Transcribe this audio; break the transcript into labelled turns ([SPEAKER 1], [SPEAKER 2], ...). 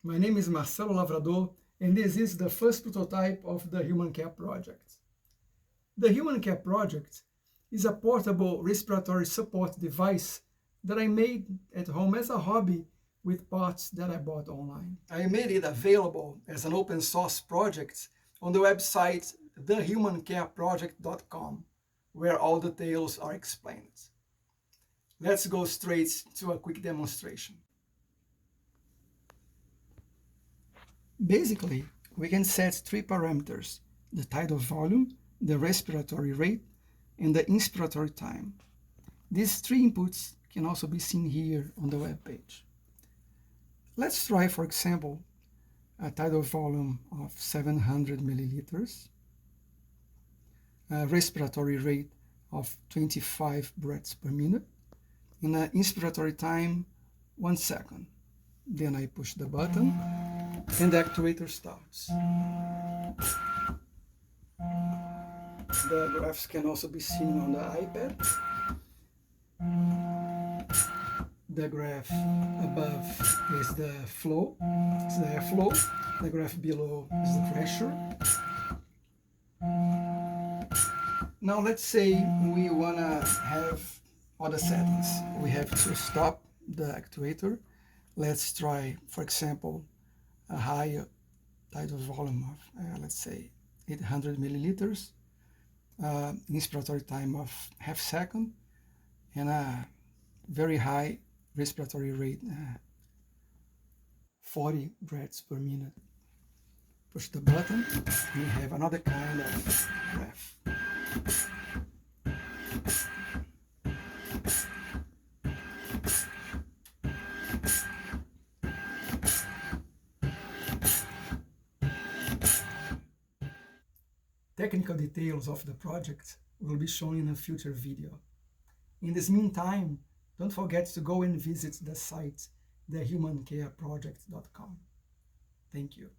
[SPEAKER 1] My name is Marcelo Lavrador, and this is the first prototype of the Human Care Project. The Human Care Project is a portable respiratory support device that I made at home as a hobby with parts that I bought online. I made it available as an open source project on the website thehumancareproject.com, where all details are explained. Let's go straight to a quick demonstration. Basically, we can set three parameters: the tidal volume, the respiratory rate, and the inspiratory time. These three inputs can also be seen here on the web page. Let's try, for example, a tidal volume of 700 milliliters, a respiratory rate of 25 breaths per minute, and an inspiratory time 1 second. Then I push the button and the actuator starts. The graphs can also be seen on the iPad. The graph above is the flow, it's the airflow. The graph below is the pressure. Now let's say we want to have other settings. We have to stop the actuator. Let's try, for example, a higher tidal volume of, let's say, 800 milliliters, inspiratory time of half second, and a very high respiratory rate, 40 breaths per minute. Push the button, and we have another kind of graph. Technical details of the project will be shown in a future video. In this meantime, don't forget to go and visit the site thehumancareproject.com. Thank you.